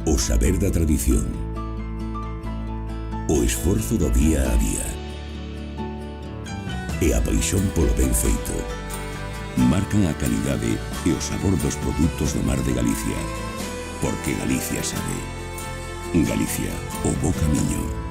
O saber da tradición, o esforzo do día a día e a paixón polo ben feito marcan a calidade e o sabor dos produtos do mar de Galicia, porque Galicia sabe. Galicia, o bo camiño.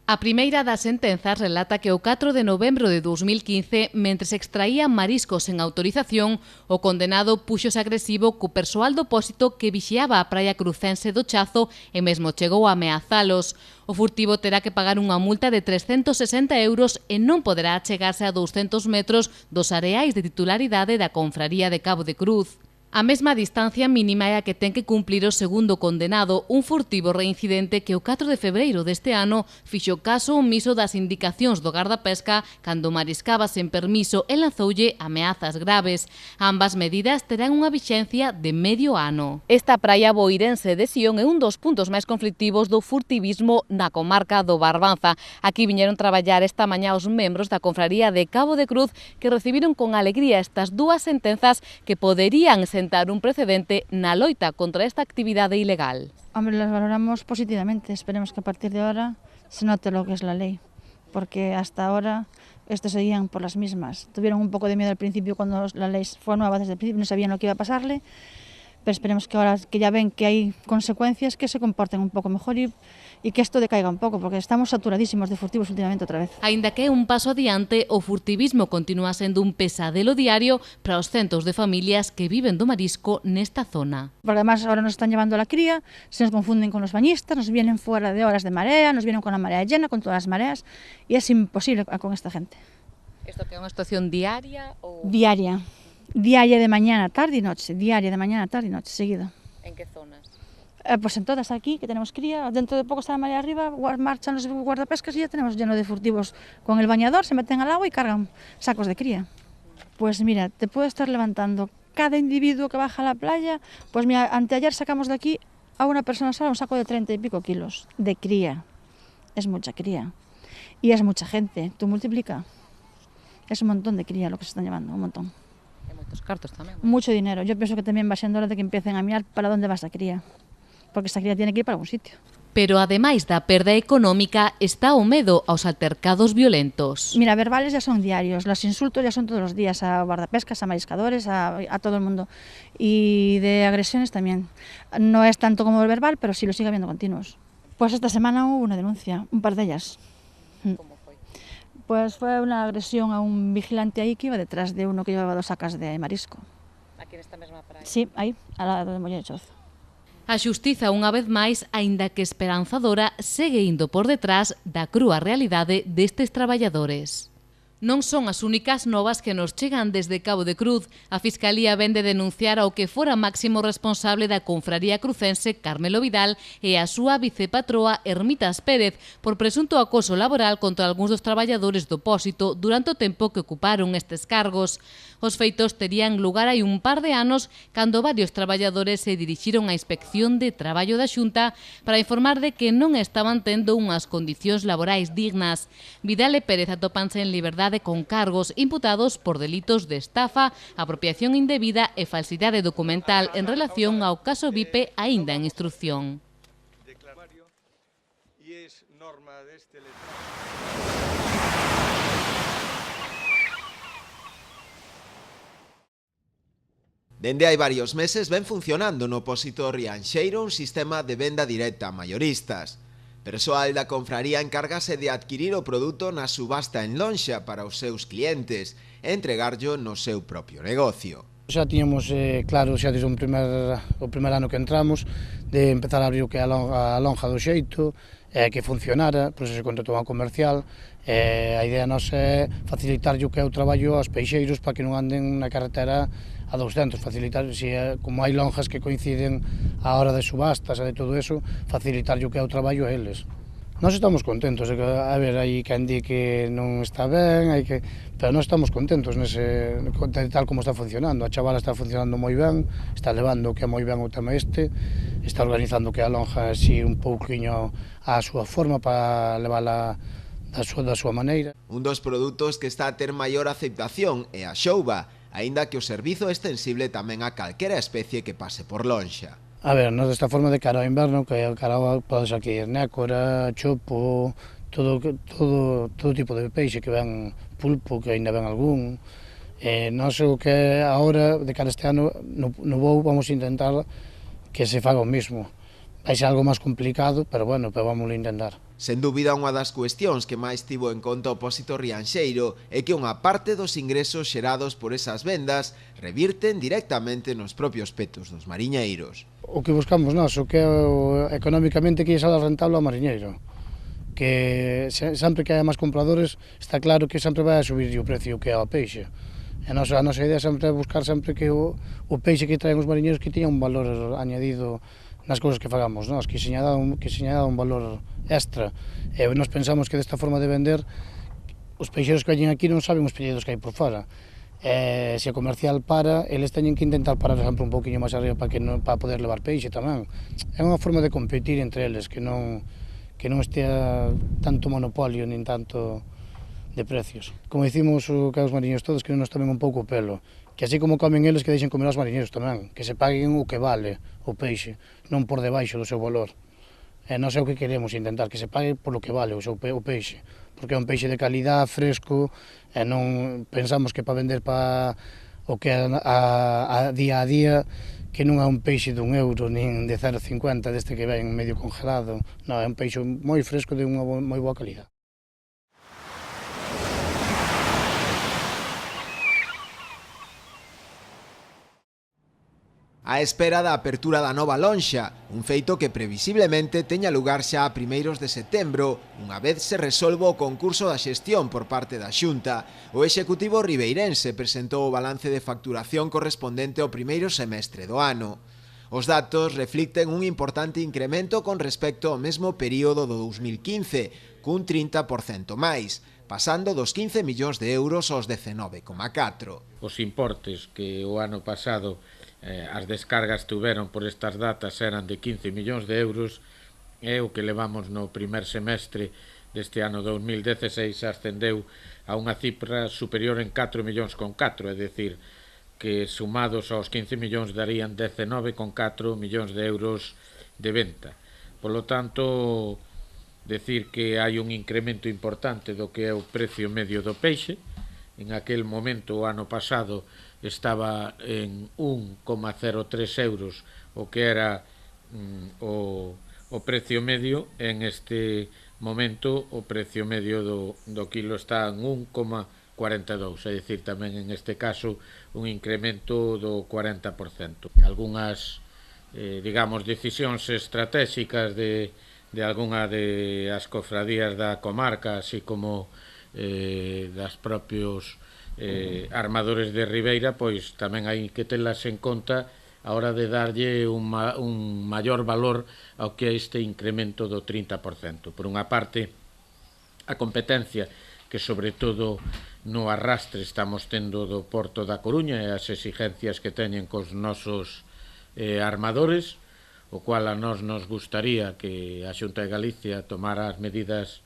A primeira das sentenzas relata que o 4 de novembro de 2015, mentre se extraían mariscos sen autorización, o condenado puxose agresivo co persoal do pósito que vixiaba a praia crucense do Chazo e mesmo chegou a ameazalos. O furtivo terá que pagar unha multa de 360 euros e non poderá achegarse a 200 metros dos areais de titularidade da Confraría de Cabo de Cruz. A mesma distancia mínima é a que ten que cumplir o segundo condenado, un furtivo reincidente que o 4 de febreiro deste ano fixo caso omiso das indicacións do gardapesca cando mariscaba sen permiso e lanzoulle ameazas graves. Ambas medidas terán unha vixencia de medio ano. Esta praia boirense de Sion é un dos puntos máis conflictivos do furtivismo na comarca do Barbanza. Aquí viñeron traballar esta mañá os membros da Confraría de Cabo de Cruz que recibiron con alegría estas dúas sentenzas que poderían sentar un precedente na loita contra esta actividade ilegal. Hombre, las valoramos positivamente. Esperemos que a partir de ahora se note lo que es la ley, porque hasta ahora estos seguían por las mismas. Tuvieron un poco de miedo al principio cuando la ley fue nueva desde el principio, no sabían lo que iba a pasarle, pero esperemos que ahora que ya ven que hay consecuencias, que se comporten un poco mejor y que esto decaiga un pouco, porque estamos saturadísimos de furtivos últimamente outra vez. Aínda que é un paso adiante, o furtivismo continúa sendo un pesadelo diario para os centos de familias que viven do marisco nesta zona. Porque además ahora nos están llevando a la cría, se nos confunden con los bañistas, nos vienen fuera de horas de marea, nos vienen con la marea llena, con todas las mareas, y es imposible con esta gente. Isto que é unha situación diaria ou Diaria. Diaria de mañana, tarde y noche, diaria de mañana, tarde y noche, seguido. en que zonas? Pues en todas aquí, que tenemos cría, dentro de poco está la marea arriba, marchan los guardapescas y ya tenemos lleno de furtivos con el bañador, se meten al agua y cargan sacos de cría. Pues mira, te puedo estar levantando cada individuo que baja a la playa, pues mira, anteayer sacamos de aquí a una persona sola un saco de 30 y pico kilos de cría. Es mucha cría. Y es mucha gente, tú multiplica. Es un montón de cría lo que se están llevando, un montón. Hai moitos cartos tamén. Mucho dinero. Yo pienso que también va siendo hora de que empiecen a mirar para dónde va esa cría. Porque esa cría tiene que ir para algún sitio. Pero ademais da perda económica está o medo aos altercados violentos. Mira, verbales ya son diarios, los insultos ya son todos los días a guardapescas, a mariscadores, a todo el mundo. Y de agresiones también. No es tanto como el verbal, pero sí lo sigue habiendo continuos. Pues esta semana hubo una denuncia, un par de ellas. Como foi? Pues fue una agresión a un vigilante ahí que iba detrás de uno que llevaba 2 sacas de marisco. Aquí nesta mesma praia? Sí, ahí, al lado del Molle de Chozo. A xustiza, unha vez máis, aínda que esperanzadora, segue indo por detrás da crúa realidade destes traballadores. Non son as únicas novas que nos chegan desde Cabo de Cruz. A Fiscalía vende denunciar ao que fora máximo responsable da Confraría Crucense, Carmelo Vidal, e a súa vicepatroa, Ermitas Pérez, por presunto acoso laboral contra algúns dos traballadores do pósito durante o tempo que ocuparon estes cargos. Os feitos terían lugar hai un par de anos cando varios traballadores se dirixiron á Inspección de Traballo da Xunta para informar de que non estaban tendo unhas condicións laborais dignas. Vidal e Pérez atópanse en liberdade con cargos imputados por delitos de estafa, apropiación indebida e falsidade documental en relación ao caso Vipe aínda en instrucción. Dende hai varios meses ven funcionando no pósito Rianxeiro un sistema de venda directa a maioristas. Persoal da confraría encárgase de adquirir o produto na subasta en lonxa para os seus clientes e entregarlo no seu propio negocio. Xa tiñamos claro xa desde o primer ano que entramos de empezar a abrir o que é a lonja do xeito, que funcionara, por eso se contratou a comercial. A idea nosa é facilitar o que é o traballo aos peixeiros para que non anden na carretera a 200, facilitar, como hai lonjas que coinciden a hora de subastas e de todo eso, facilitar o que é o traballo a eles. Nós estamos contentos, a ver, hai quen di que non está ben, pero nós estamos contentos tal como está funcionando. A chavala está funcionando moi ben, está levando que é moi ben o tema está organizando que a lonja así un pouquiño á súa forma para levala da súa maneira. Un dos produtos que está a ter maior aceptación é a xouba, aínda que o servizo é extensible tamén a calquera especie que pase por lonxa. A ver, nós desta forma de cara ao inverno, que a cara podes aquí ir nécora, chopo, todo tipo de peixe que ven, pulpo, que ainda ven algún. Nós o que agora, de cara este ano, no voo vamos intentar que se faga o mismo. Vai ser algo máis complicado, pero bueno, vamos a intentar. Sen dúbida, unha das cuestións que máis tivo en conta o Pósito Rianxeiro é que unha parte dos ingresos xerados por esas vendas revirten directamente nos propios petos dos mariñeiros. O que buscamos nós, o que é económicamente que lle sale rentable ao mariñeiro. Que sempre que hai máis compradores, está claro que sempre vai a subir o precio que é o peixe. A nosa idea sempre é buscar sempre que o peixe que traen os mariñeiros que teña un valor añadido nas cousas que fagamos, nós, que se lle dá un valor extra. E nós pensamos que desta forma de vender, os peixeiros que veñen aquí non saben os pelledos que hai por fora. Se a comercial para, eles teñen que intentar parar sempre un pouquinho máis arriba para poder levar peixe tamén. É unha forma de competir entre eles, que non estea tanto monopolio nin tanto de precios. Como dicimos que aos mariñeiros todos, que nos tomen un pouco o pelo, que así como comen eles, que deixen comer aos mariñeiros tamén, que se paguen o que vale o peixe, non por debaixo do seu valor. Non sei o que queremos intentar, que se pague por lo que vale o peixe, porque é un peixe de calidad, fresco, e non pensamos que para vender para o que a día a día, que non é un peixe de €1 nin de 0,50 deste que ven medio congelado, non, é un peixe moi fresco de unha moi boa calidad. A espera da apertura da nova lonxa, un feito que previsiblemente teña lugar xa a primeiros de setembro, unha vez se resolva o concurso da xestión por parte da Xunta. O Executivo ribeirense presentou o balance de facturación correspondente ao primeiro semestre do ano. Os datos reflicten un importante incremento con respecto ao mesmo período do 2015, cun 30% máis, pasando dos 15 millóns de euros aos 19,4. Os importes que o ano pasado as descargas tuveron por estas datas eran de 15 millóns de euros e o que levamos no primer semestre deste ano 2016 ascendeu a unha cifra superior en 4 millóns con 4, é dicir, que sumados aos 15 millóns darían 19,4 millóns de euros de venta. Por lo tanto, decir que hai un incremento importante do que é o precio medio do peixe. En aquel momento, o ano pasado, estaba en 1,03 euros o que era o precio medio. En este momento o precio medio do kilo está en 1,42, é dicir, tamén en este caso un incremento do 40%. Algúnas, digamos, decisións estratégicas de algunha de as cofradías da comarca, así como das propios armadores de Ribeira, pois tamén hai que telas en conta a hora de darlle un maior valor ao que é este incremento do 30%. Por unha parte, a competencia que sobre todo no arrastre estamos tendo do Porto da Coruña e as exigencias que teñen cos nosos armadores, o cual a nós nos gustaría que a Xunta de Galicia tomara as medidas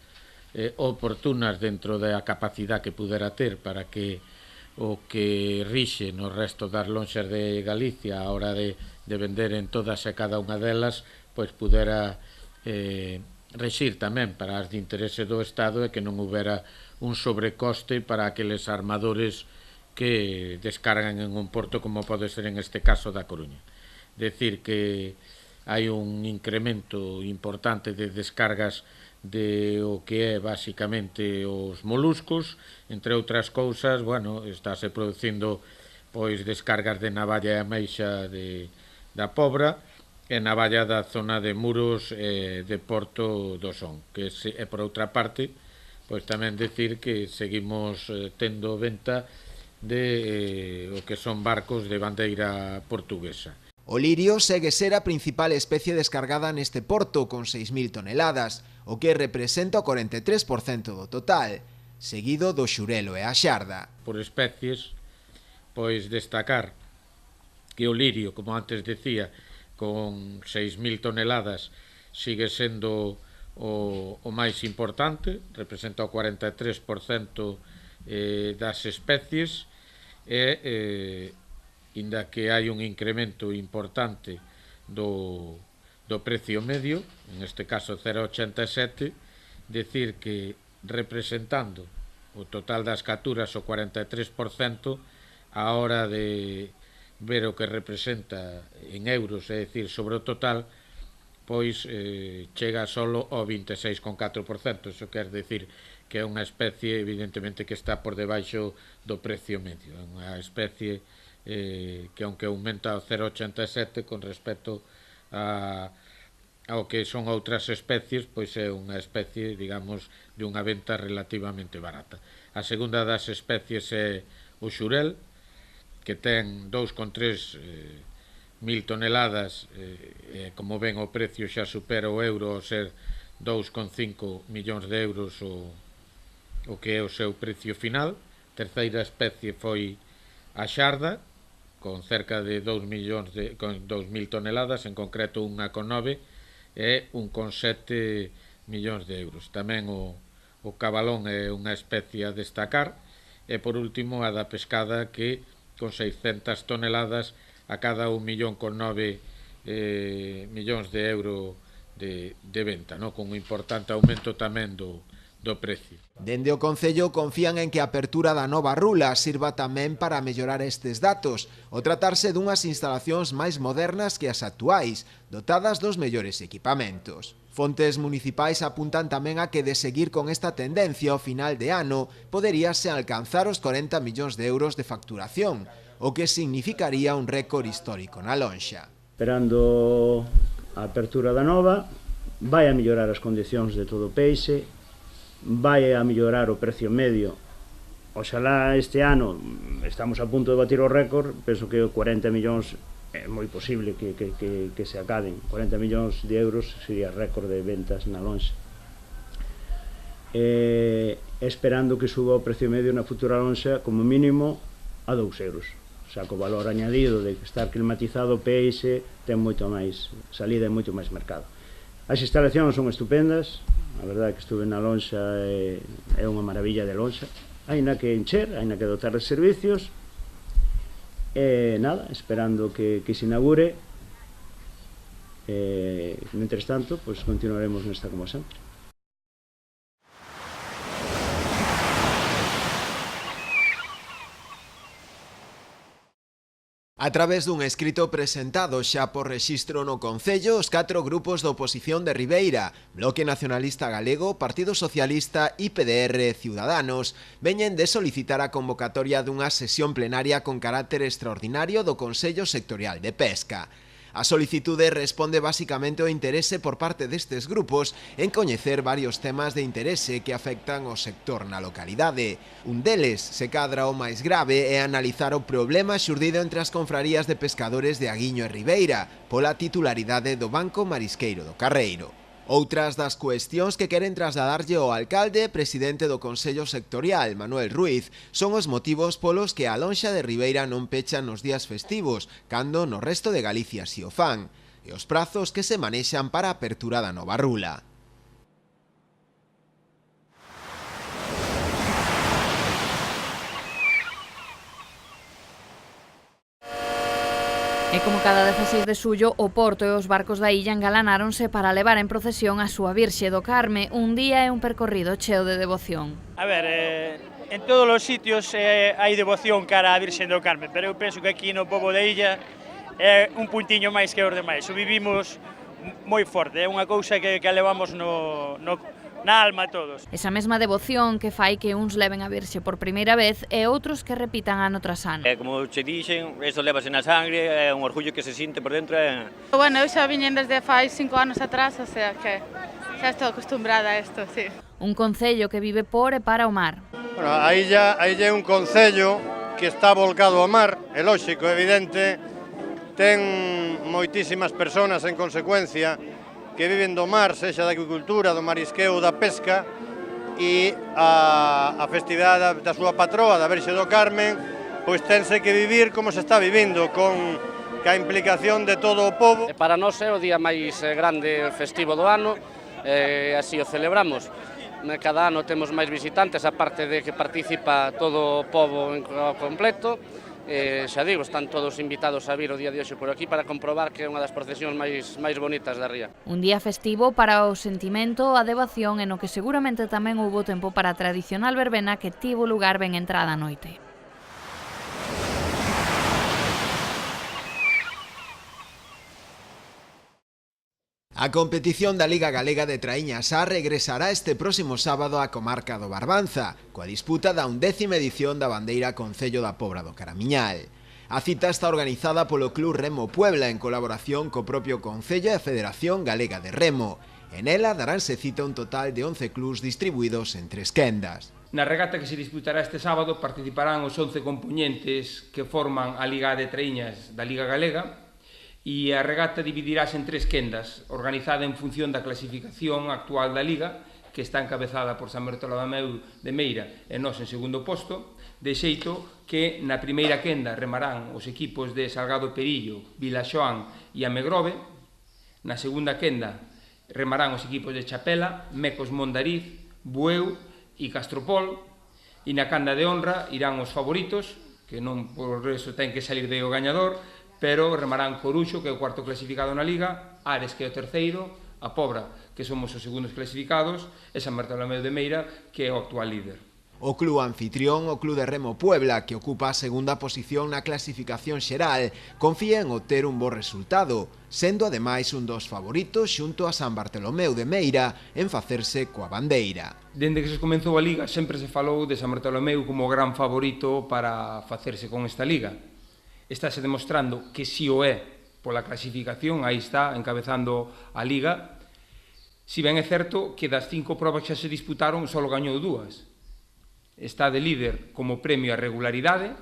oportunas dentro da capacidade que pudera ter para que o que rixe no resto das lonxas de Galicia a hora de vender en todas e cada unha delas, pois pudera rexir tamén para as de interese do Estado e que non houbera un sobrecoste para aqueles armadores que descargan en un porto como pode ser en este caso da Coruña. Decir que hai un incremento importante de descargas de o que é basicamente os moluscos, entre outras cousas, bueno, estáse producindo pois descargas de navalla e ameixa da Pobra, e na vallada zona de Muros de Porto do Son, que é, por outra parte, pois tamén decir que seguimos tendo venta de o que son barcos de bandeira portuguesa. O lirio segue ser a principal especie descargada neste porto, con 6.000 toneladas, o que representa o 43% do total, seguido do xurelo e a xarda. Por especies, pois destacar que o lirio, como antes decía, con 6.000 toneladas, sigue sendo o máis importante, representa o 43% das especies, e inda que hai un incremento importante do precio medio, en este caso 0,87, decir que representando o total das capturas o 43%, a hora de ver o que representa en euros, é dicir, sobre o total, pois chega solo ao 26,4%. Iso quer decir que é unha especie, evidentemente, que está por debaixo do precio medio. É unha especie que, aunque aumenta ao 0,87 con respecto ao que son outras especies, pois é unha especie, digamos, de unha venta relativamente barata. A segunda das especies é o xurel, que ten 2,3 mil toneladas, como ven o precio xa supera o euro ao ser 2,5 millóns de euros o que é o seu precio final. Terceira especie foi a xarda, con cerca de 2.000 toneladas, en concreto 1,9 e 1,7 millóns de euros. Tamén o cabalón é unha especie a destacar, e por último a da pescada, que con 600 toneladas a cada 1,9 millóns de euros de venta, con un importante aumento tamén do precio. Dende o Concello confían en que a apertura da nova rula sirva tamén para mellorar estes datos, o tratarse dunhas instalacións máis modernas que as actuais, dotadas dos mellores equipamentos. Fontes municipais apuntan tamén a que, de seguir con esta tendencia, ao final de ano poderíase alcanzar os 40 millóns de euros de facturación, o que significaría un récord histórico na lonxa. Esperando a apertura da nova, vai a mellorar as condicións de todo o peixe, vai a mellorar o precio medio. Oxalá este ano estamos a punto de batir o récord, penso que 40 millóns é moi posible que se acaden. 40 millóns de euros sería récord de ventas na lonxa. Esperando que suba o precio medio na futura lonxa como mínimo a 2 euros. O sea, co valor añadido de estar climatizado o peixe ten moito máis salida e moito máis mercado. As instalacións son estupendas, a verdade que estuve na lonxa, é unha maravilla de lonxa. Haina que encher, haina que dotar de servicios, e nada, esperando que se inaugure. Mentres tanto, pues continuaremos nesta como sempre. A través dun escrito presentado xa por rexistro no Concello, os 4 grupos da oposición de Ribeira, Bloque Nacionalista Galego, Partido Socialista, IPDR e Ciudadanos, veñen de solicitar a convocatoria dunha sesión plenaria con carácter extraordinario do Consello Sectorial de Pesca. A solicitude responde basicamente ao interese por parte destes grupos en coñecer varios temas de interese que afectan ao sector na localidade. Un deles, se cadra o máis grave, é analizar o problema xurdido entre as confrarías de pescadores de Aguiño e Ribeira pola titularidade do Banco Marisqueiro do Carreiro. Outras das cuestións que queren trasladarlle ao alcalde, presidente do Consello Sectorial, Manuel Ruiz, son os motivos polos que a lonxa de Ribeira non pechan nos días festivos, cando no resto de Galicia si o fan, e os prazos que se manexan para a apertura da nova rula. E como cada 16 de xullo, o Porto e os barcos da illa engalanáronse para levar en procesión a súa Virxe do Carme, un día e un percorrido cheo de devoción. A ver, en todos os sitios hai devoción cara á Virxe do Carme, pero eu penso que aquí no pobo da illa é un puntiño máis que os demais. O vivimos moi forte, é unha cousa que levamos no na alma a todos. Esa mesma devoción que fai que uns leven a Virxe por primeira vez e outros que repitan ano tras ano. Como che dixen, eso levase na sangre, é un orgullo que se sinte por dentro. Bueno, eu xa viñen desde fai 5 anos atrás, o sea que xa estou acostumbrada a isto, sí. Un concello que vive por e para o mar. Bueno, a illa é un concello que está volcado ao mar, é lóxico, evidente, ten moitísimas persoas en consecuencia que viven do mar, sexa da agricultura, do marisqueo, da pesca, e a festividade da súa patroa, da Virxe do Carmen, pois tense que vivir como se está vivindo, con a implicación de todo o pobo. Para nós é o día máis grande festivo do ano, así o celebramos. Cada ano temos máis visitantes, aparte de que participa todo o pobo en completo. Xa digo, están todos invitados a vir o día de hoxe por aquí para comprobar que é unha das procesións máis bonitas da ría. Un día festivo para o sentimento, a devoción e no que seguramente tamén houbo tempo para a tradicional verbena que tivo lugar ben entrada a noite. A competición da Liga Galega de Traíñas A regresará este próximo sábado á comarca do Barbanza, coa disputa da 11ª edición da bandeira Concello da Pobra do Caramiñal. A cita está organizada polo Club Remo Puebla en colaboración co propio Concello e a Federación Galega de Remo. En ela daránse cita un total de 11 clubs distribuídos en 3 quendas. Na regata que se disputará este sábado participarán os 11 compoñentes que forman a Liga de Traíñas da Liga Galega, e a regata dividirase en 3 quendas, organizada en función da clasificación actual da Liga, que está encabezada por San Bartolomeu de Meira e nós en segundo posto, de xeito que na primeira quenda remarán os equipos de Salgado Perillo, Vilaxoán e Amegrove, na segunda quenda remarán os equipos de Chapela, Mecos Mondariz, Bueu e Castropol, e na canda de honra irán os favoritos, que non por eso ten que salir de o gañador, pero remarán Coruxo, que é o cuarto clasificado na Liga, Ares, que é o terceiro, a Pobra, que somos os segundos clasificados, e San Bartolomeu de Meira, que é o actual líder. O club anfitrión, o Club de Remo Puebla, que ocupa a segunda posición na clasificación xeral, confía en obter un bo resultado, sendo ademais un dos favoritos xunto a San Bartolomeu de Meira en facerse coa bandeira. Dende que se comenzou a Liga sempre se falou de San Bartolomeu como o gran favorito para facerse con esta Liga. Estáse demostrando que si o é pola clasificación, aí está, encabezando a Liga. Si ben é certo que das 5 probas que xa se disputaron, só gañou 2. Está de líder como premio a regularidade,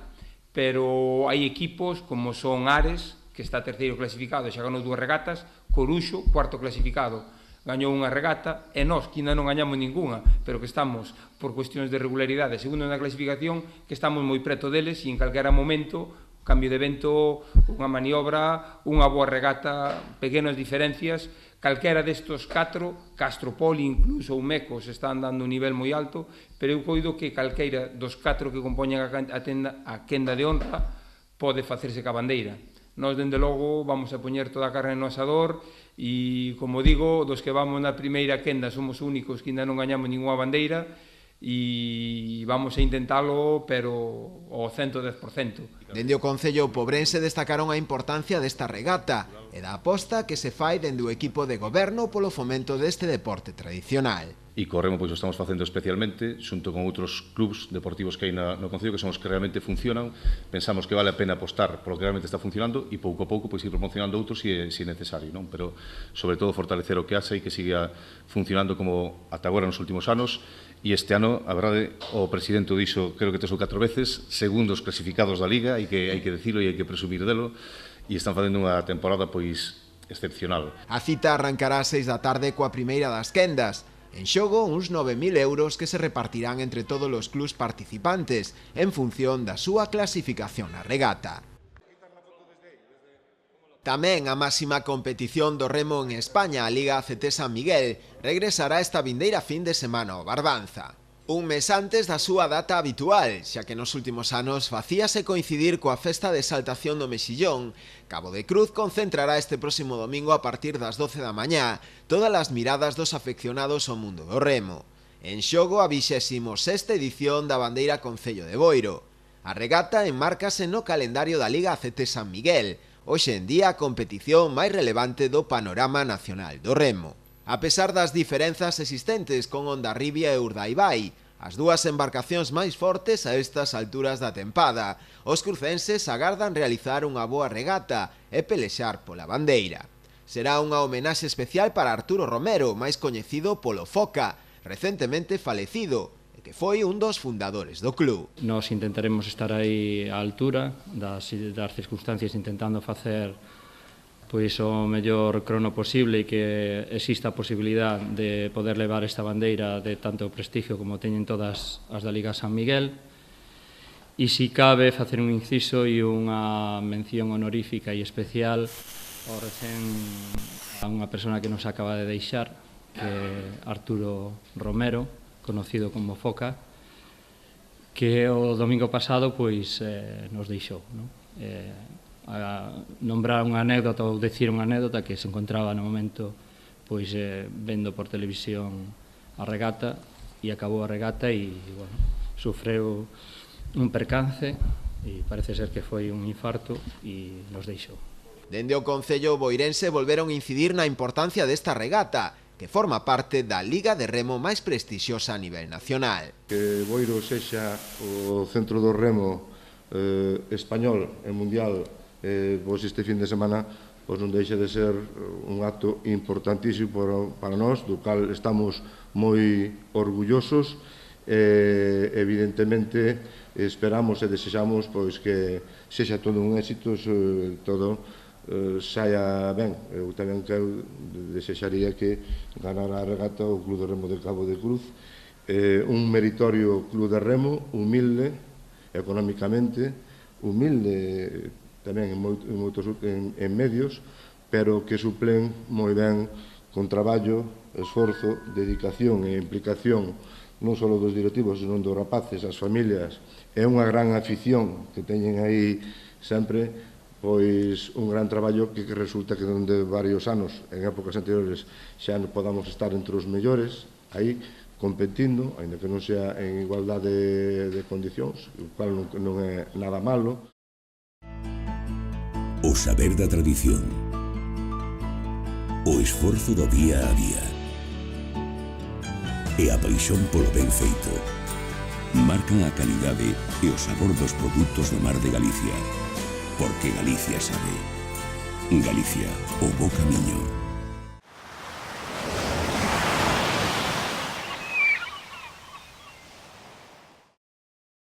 pero hai equipos como son Ares, que está terceiro clasificado, xa ganou 2 regatas, Coruxo, cuarto clasificado, gañou unha regata, e nós, que ainda non gañamos ninguna, pero que estamos, por cuestións de regularidade, segundo na clasificación, que estamos moi preto deles, e en calquera momento cambio de vento, unha maniobra, unha boa regata, pequenas diferencias, calquera destos 4, Castropol incluso ou Mecos están dando un nivel moi alto, pero eu coido que calqueira dos 4 que compoñen a quenda de honra pode facerse ca bandeira. Nós, dende logo, vamos a poñer toda a carne no asador e, como digo, dos que vamos na primeira quenda somos únicos que ainda non gañamos ninguna bandeira, e vamos a intentalo, pero ao 110%. Dende o Concello Pobrense destacaron a importancia desta regata e da aposta que se fai dende o equipo de goberno polo fomento deste deporte tradicional. E corremos, pois o estamos facendo especialmente xunto con outros clubs deportivos que hai no Concello, que son os que realmente funcionan. Pensamos que vale a pena apostar polo que realmente está funcionando e pouco a pouco pois ir promocionando outros se é necesario, non? Pero sobre todo fortalecer o que haxa e que siga funcionando como ata agora nos últimos anos. E este ano, a verdade, o presidente o dixo, creo que 3 ou 4 veces, segundos clasificados da Liga, hai que decirlo e hai que presumir delo, e están facendo unha temporada pois excepcional. A cita arrancará ás 6 da tarde coa primeira das quendas. En xogo, uns 9.000 euros que se repartirán entre todos os clubs participantes en función da súa clasificación na regata. Tamén a máxima competición do remo en España, a Liga ACT San Miguel, regresará esta vindeira fin de semana ao Barbanza. Un mes antes da súa data habitual, xa que nos últimos anos facíase coincidir coa festa de exaltación do Mexillón, Cabo de Cruz concentrará este próximo domingo a partir das 12 da mañá todas as miradas dos afeccionados ao mundo do remo. En xogo a 26ª edición da bandeira Concello de Boiro. A regata enmárcase no calendario da Liga ACT San Miguel, hoxe en día a competición máis relevante do panorama nacional do remo. A pesar das diferenzas existentes con Hondarribia e Urdaibai, as dúas embarcacións máis fortes a estas alturas da tempada, os crucenses agardan realizar unha boa regata e pelexar pola bandeira. Será unha homenaxe especial para Arturo Romero, máis coñecido polo Foca, recentemente falecido, e que foi un dos fundadores do club. Nos intentaremos estar aí á altura das circunstancias, intentando facer pois o mellor crono posible e que exista a posibilidade de poder levar esta bandeira de tanto prestigio como teñen todas as da Liga San Miguel. E se cabe facer un inciso e unha mención honorífica e especial ao a unha persona que nos acaba de deixar, que é Arturo Romero, conocido como Foca, que o domingo pasado pois nos deixou, non? A nombrar unha anécdota ou decir unha anécdota que se encontraba no momento pois vendo por televisión a regata e acabou a regata e bueno, sufreu un percance e parece ser que foi un infarto e nos deixou. Dende o Concello boirense volveron incidir na importancia desta regata, que forma parte da Liga de Remo máis prestixiosa a nivel nacional. Que Boiro sexa o centro do remo español e mundial pois este fin de semana pois non deixa de ser un acto importantísimo para nós, do cal estamos moi orgullosos. Evidentemente esperamos e desexamos pois que sexa todo un éxito, todo saia ben. Eu tamén quero, desexaría que ganara a regata o Club de Remo de Cabo de Cruz, un meritorio club de remo, humilde económicamente, humilde tamén en medios, pero que suplen moi ben con traballo, esforzo, dedicación e implicación non só dos directivos, senón dos rapaces, as familias. É unha gran afición que teñen aí sempre pois un gran traballo que resulta que de varios anos, en épocas anteriores, xa non podamos estar entre os mellores, aí competindo, ainda que non sea en igualdade de condicións, o cual non é nada malo. O saber da tradición, o esforzo do día a día e a paixón polo ben feito marcan a calidade e o sabor dos produtos do mar de Galicia, porque Galicia sabe. Galicia, o bo camiño.